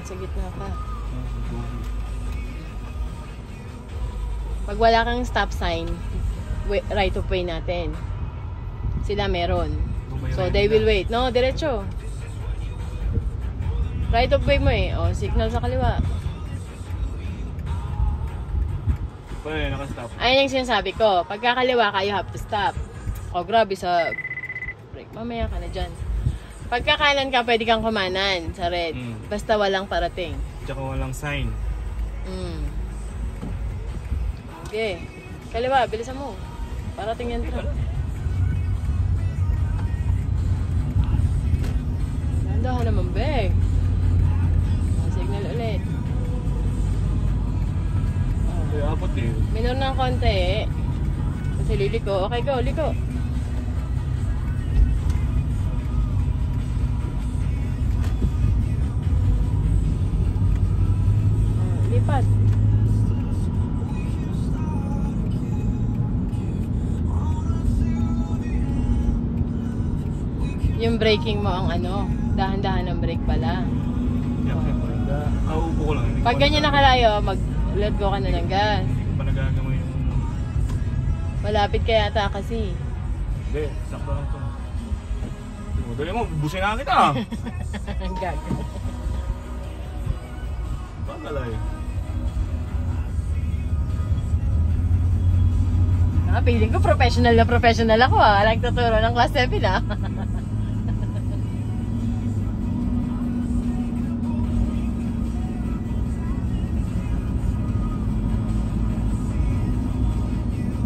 Sa gitna ka. Pag wala kang stop sign, right of way natin. Sila meron. So they will wait. No, diretso. Right of way mo eh. O, signal sa kaliwa. Pwede, nakastop. Ayun yung sinasabi ko. Pagkakaliwa ka, you have to stop. O, grabe sa break. Mamaya ka na dyan. Pagkakanan ka, pwede kang kumanan sa red. Basta walang parating. Tsaka walang sign. Okay. Kaliwa, bilisan mo. Parating yan truck. Nandahan naman, be. Signal ulit. Okay, apat eh. Minor ng konti. Kasi liliko. Okay, go, liko. Lipat. Yung braking mo ang ano, dahan-dahan ng brake pala. Upo ko lang. Pag ganyan nakalayo, mag-let go ka na ng gas. Hindi pa nagagamay yung... Malapit ka yata kasi. Hindi, sakto lang ito. Dali mo, bubusin na kita. Ang gago. Pagalay. Feeling ko professional ako ah. Nagtuturo ng class 7 ah.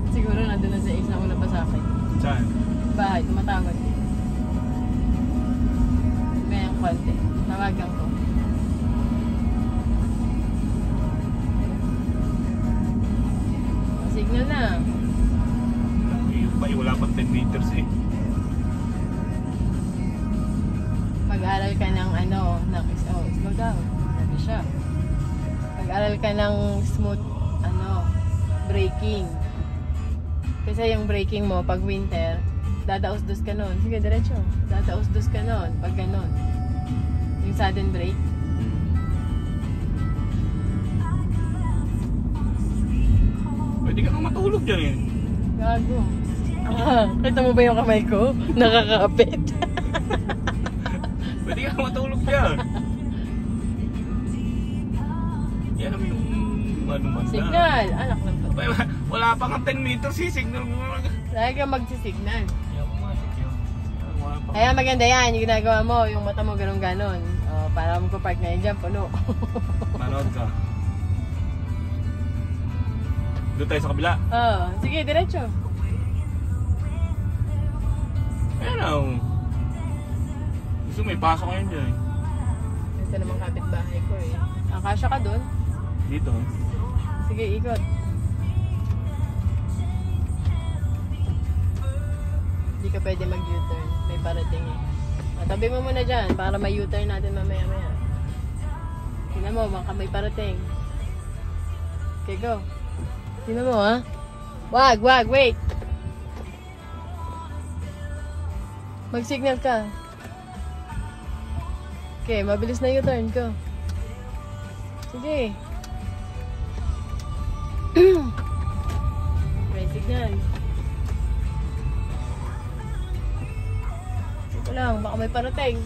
Siguro nandun na sa Ace na una pa sa akin. Saan? Bahay, tumatawag. May ang konti. Tawagan ko. Signal na. Wala pang 10 meters eh. Mag-aral ka ng ano, slow down. Sabi siya. Mag-aral ka ng smooth, braking. Kasi yung braking mo, pag winter, dadaos-dos ka nun. Sige, diretso. Dadaos-dos ka nun, pag ganon. Yung sudden brake. Pwede ka nang matulog dyan eh. Gago. Kita mo ba yung kamay ko? Nakakapit. Pwede ka matulog dyan. Yan ang yung ano-man na. Signal. Anak ng pati. Wala pa kang 10 meters eh. Signal mo lang. Lagi kang magsisignal. Yan mo nga. Wala pa. Kaya maganda yan. Yung ginagawa mo, yung mata mo ganon-ganon. Para magpapark na yun dyan, puno. Manood ka. Doon tayo sa kabila. Sige, diretso. Ayan o. Gusto may pasok ngayon dyan eh. Ito naman kapitbahay ko eh. Kasya ka dun? Dito. Sige, ikot. Hindi ka pwede mag-U-turn. May parating eh. Tabi mo muna dyan para may U-turn natin mamaya-maya. Tingnan mo, baka may parating. Okay, go. Tingnan mo ha. Wag, wait. Mag-signal ka. Okay, mabilis na U-turn ko. Sige. May signal. Ito lang, baka may parating.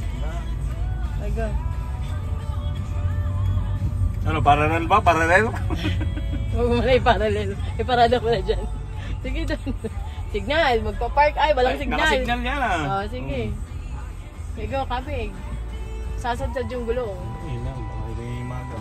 Okay, go. Ano, parallel ba? Parallel? Huwag mo na iparallel. Iparada ko na dyan. Sige doon. Signal, magpa-park. Ay, walang signal. Naka-signal yan ah. Sige. Okay, go, kabig. Sasadsad yung gulong. Ayun lang, baka may maga.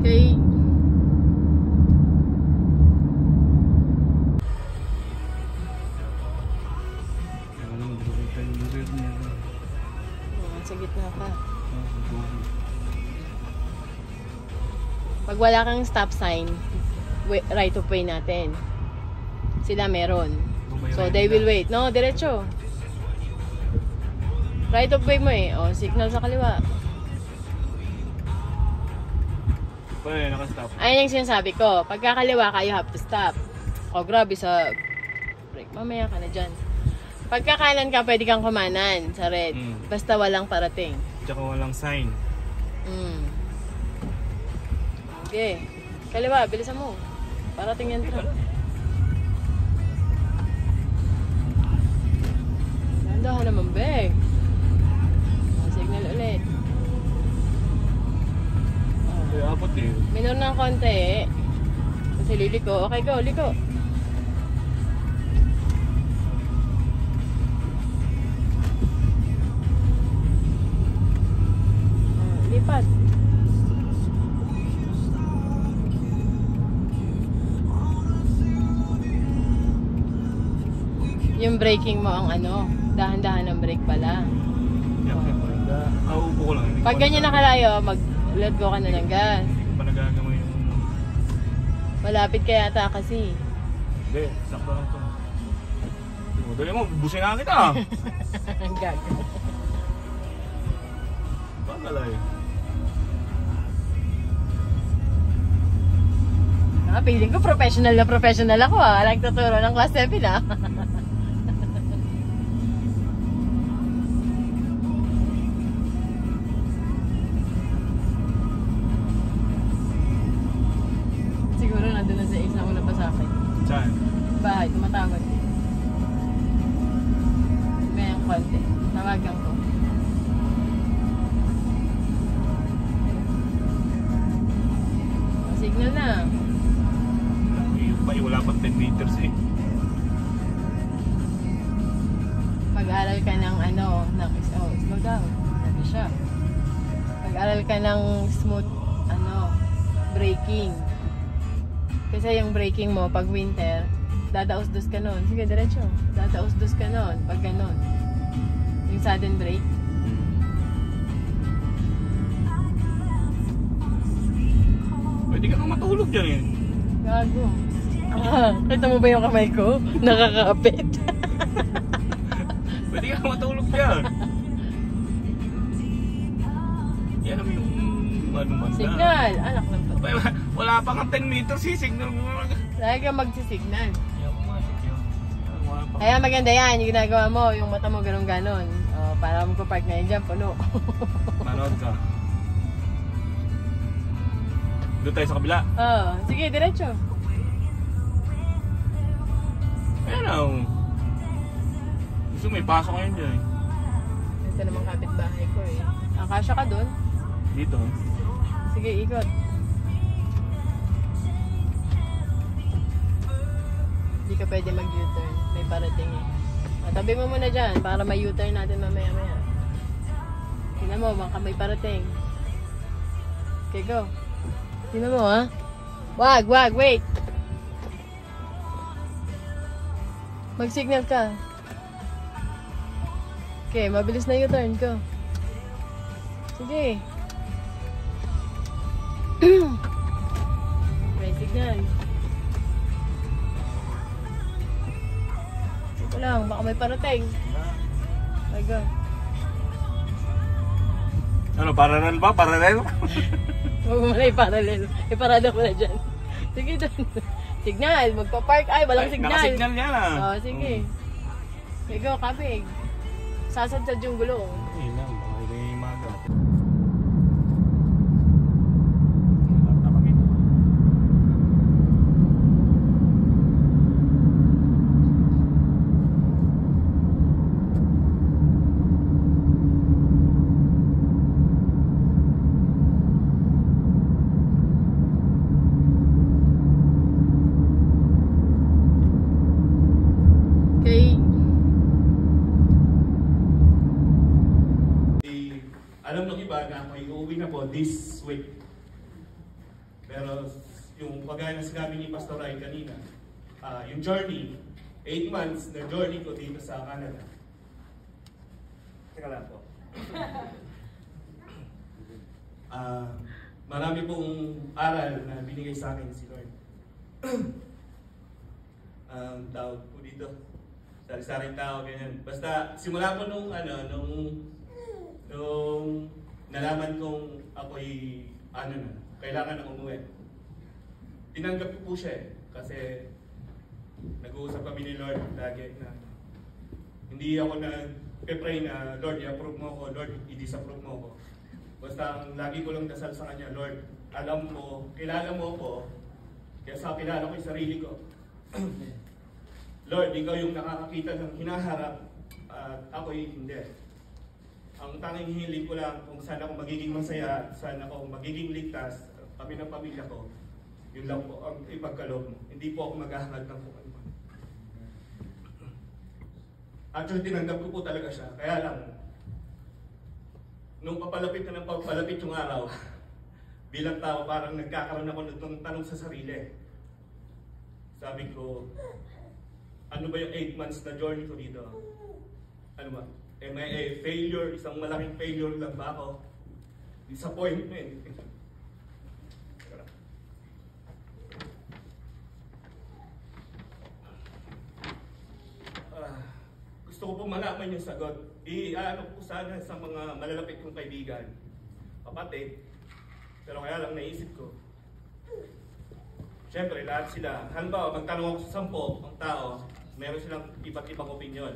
Okay. Sa gitna ka. Pag wala kang stop sign, right of way natin. Sila meron. Bumay So rin they nila. will wait. No, diretso. Right of way mo eh. O, signal sa kaliwa. Pwede, nakastop. Ayan yung sinasabi ko. Pagkakaliwa ka, you have to stop. O, grabe sa break. Mamaya ka na dyan. Pagkakanan ka, pwede kang kumanan sa red. Basta walang parating. Tsaka walang sign. Okay. Kaliwa, bilisan mo. Parating yan truck. Dahan naman, Bek. Signal ulit. Kaya apat eh. Minor ng konti. Kasi liliko. Okay, go. Liko. Lipat. Yung braking mo ang ano, dahan-dahan ng brake pala. Upo ko lang. Pag ganyan nakalayo, mag-let go ka na ng gas. Hindi pa nagagamay yung... Malapit ka yata kasi. Hindi, sakto lang ito. Dali mo, busin na kita. Ang gago. Bagalay. Feeling ko professional ako ah. Nagtuturo ng class 7 ah. Siguro nandun na sa Ace na una pa sa akin. Saan? Bahay, tumatawag. May ang konti. Tawagan ko. Signal na. Wala pang 10 meters eh. Mag-aral ka ng ano, slow down. Sabi siya. Mag-aral ka ng smooth, braking. Kasi yung braking mo, pag winter, dadaos-dos ka nun. Sige, diretso. Dadaos-dos ka nun, pag ganon. Yung sudden brake. Pwede ka nang matulog dyan eh. Gago. Kita mo ba yung kamay ko? Nakakapit. Pwede ka matulog dyan. Yan naman yung ano-man na. Signal. Anak ng to. Wala pa kang 10 meters eh. Signal mo. Lagi kang magsisignal. Yan mo nga. Wala pa. Kaya maganda yan. Yung ginagawa mo, yung mata mo ganon-ganon. Para magpapark na yun dyan, puno. Manood ka. Doon tayo sa kabila. Sige, diretso. Ayan o. Gusto may pasok ngayon dyan eh. Ito naman kapitbahay ko eh. Akasya ka dun? Dito. Sige, ikot. Hindi ka pwede mag-U-turn. May parating eh. Tabi mo muna dyan para may U-turn natin mamaya-maya. Tingnan mo, baka may parating. Okay, go. Tingnan mo ha. Wag, wait. Mag-signal ka. Okay, mabilis na U-turn ko. Sige. May signal. Ito lang, baka may parating. Okay, go. Ano, parallel ba? Parallel? Huwag mo na iparallel. Iparada ko na dyan. Sige doon. Signal, magpa-park. Ay, walang signal. Nakasignal yan ah. Sige. Okay, go, kabig. Sasadsad yung gulong. Ayun lang, baka hindi magat. Alam ng iba na may uuwi na po this week. Pero yung pagaya na sinabi ni Pastor Ray kanina, yung journey, 8 months na journey ko dito sa Canada. Teka lang po. Marami pong aral na binigay sa akin si Lord. tawag po dito. Sari-saring tao, ganyan. Basta, simula po nung nalaman kong ako'y, kailangan na umuwi. Tinanggap ko po siya eh. Kasi, nag-uusap kami ni Lord lagi na hindi ako nag-pray na, Lord, i-approve mo ko, Lord, i-disapprove mo ko. Basta, ang lagi ko lang dasal sa Kanya, Lord, alam mo, kilala mo ko, kaya sa kilala ko yung sarili ko. Lord, ikaw yung nakakakita ng hinaharap at ako'y hindi. Ang tanging hiling ko lang kung saan ako magiging masaya, saan ako magiging ligtas, kami ng pamilya ko, yun lang po ang ipagkaloob mo. Hindi po ako maghahangad ng kung ano. Actually, tinanggap ko po talaga siya. Kaya lang, nung papalapit na ng papalapit yung araw, bilang tao, parang nagkakaroon ako ng tanong sa sarili. Sabi ko, ano ba yung 8 months na journey ko dito? Ano ba? Am I a failure? Isang malaking failure lang ba ako? Disappointment. Gusto ko po malaman yung sagot. I-ano po sana sa mga malalapit kong kaibigan, kapatid. Pero kaya lang naisip ko, siyempre lahat sila, halimbawa magtanong ako sa 10 ang tao, meron silang iba't ibang opinion.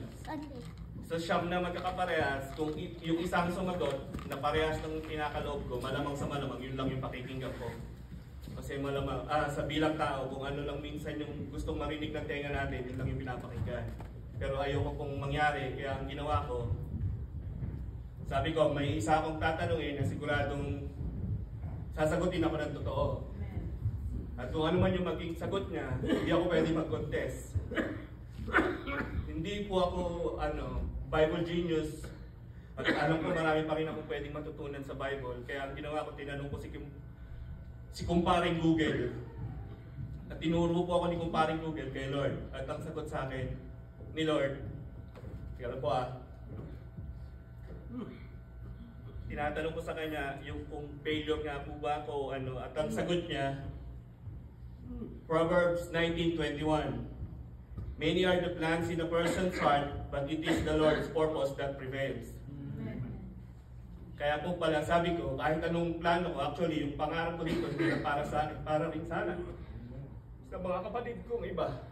So siyam na magkakaparehas, kung yung isang sumagot na parehas ng pinakaloob ko, malamang sa malamang, yun lang yung pakikinggan ko. Kasi malamang, sa bilang tao, kung ano lang minsan yung gustong marinig ng tenga natin, yun lang yung pinapakinggan. Pero ayoko pong mangyari, kaya ang ginawa ko, sabi ko, may isa akong tatanungin na siguradong sasagutin ako ng totoo. At kung ano man yung maging sagot niya, hindi ako pwede mag-contest. Hindi po ako, Bible genius. At alam ko marami pa rin akong pwedeng matutunan sa Bible. Kaya ang ginawa ko, tinanong ko si kumparing Google. At tinuro po ako ni kumparing Google kay Lord. At ang sagot sa akin ni Lord, kaya po tinatanong ko sa kanya yung kung failure nga po ba ako, at ang sagot niya, Proverbs 19:21. Many are the plans in a person's heart, but it is the Lord's purpose that prevails. Kaya po pala sabi ko, kahit anong plano ko, actually yung pangarap ko dito hindi lang para sa akin, para rin sana sa mga kapatid kong iba.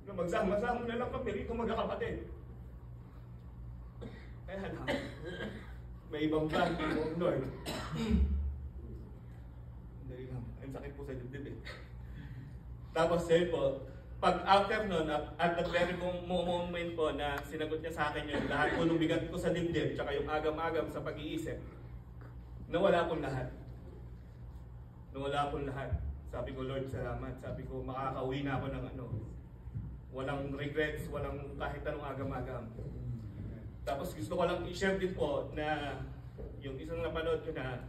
Na magsama-sama na lang kami rito magkakapatid. Kaya lang, may ibang plan po, Lord. Hindi lang, ang sakit po sa dibdib eh. Tapos yun po, pag after nun, at the very moment po na sinagot niya sa akin yun, lahat po nung bigat ko sa dibdib, tsaka yung agam-agam sa pag-iisip, nawala po lahat. Nawala po lahat. Sabi ko, Lord, salamat. Sabi ko, makakauwi na ako ng walang regrets, walang kahit anong agam-agam. Tapos gusto ko lang i-share din po na yung isang napanood ko na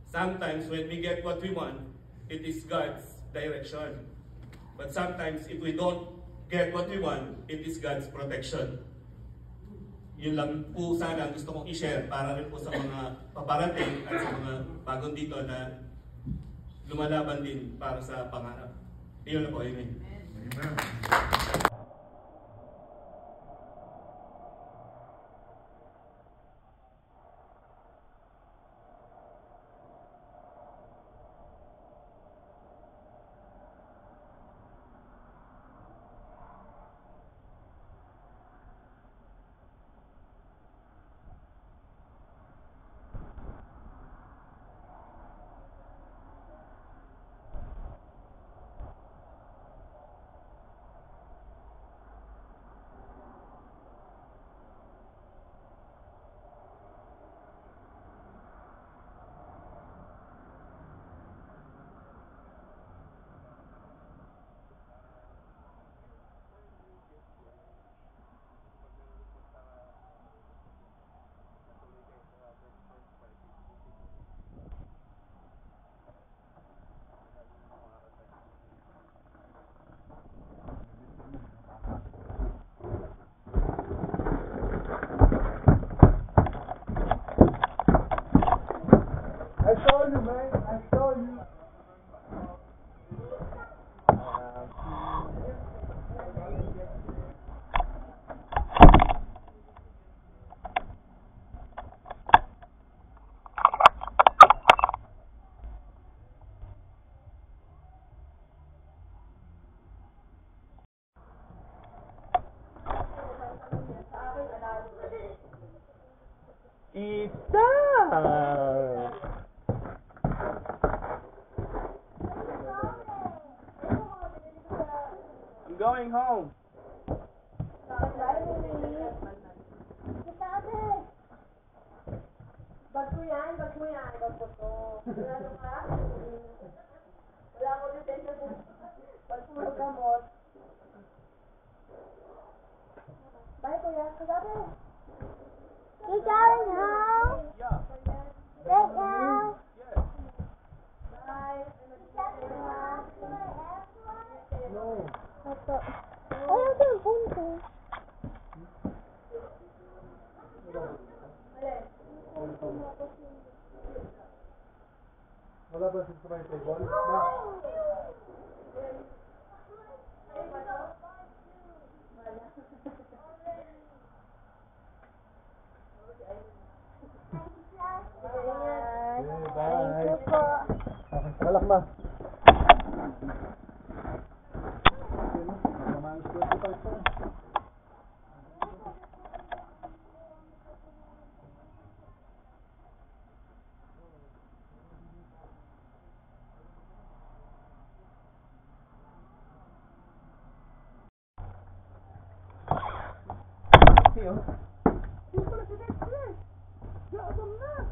sometimes when we get what we want, it is God's direction. But sometimes if we don't get what we want, it is God's protection. Yun lang po sana gusto kong i-share para rin po sa mga paparating at sa mga bagong dito na lumalaban din para sa pangarap. Yun na po, amen. Amen. going home. Bag ko yan. Bag ko to. Wala ka? Wala ko dito sa bag ko gamot. Bye, kuya. Kagabi. You going home? Yeah. Right now? Yes. Bye. No. Ito. Ayaw ko yung phone ko. Wala ba sa may table? Bye. Thank you po. Okay, kalak ma. Minus 25 pa. Here. He's gonna be next year. Yeah, I'm not.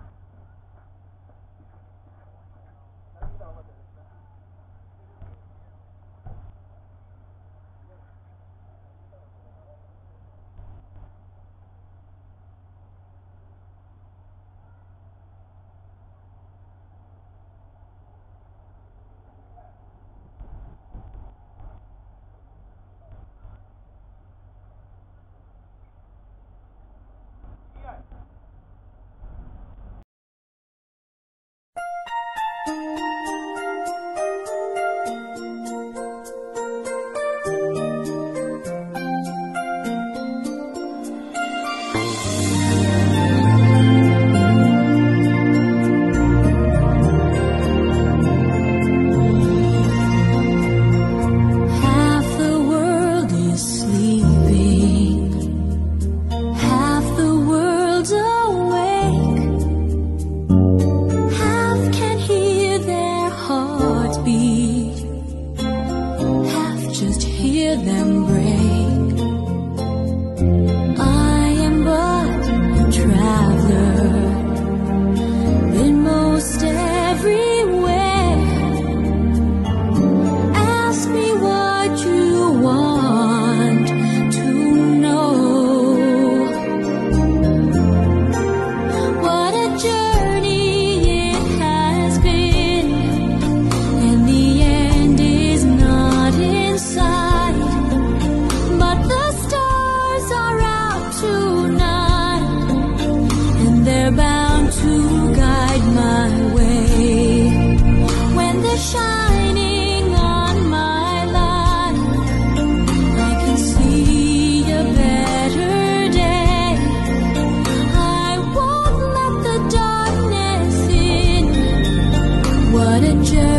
What a journey.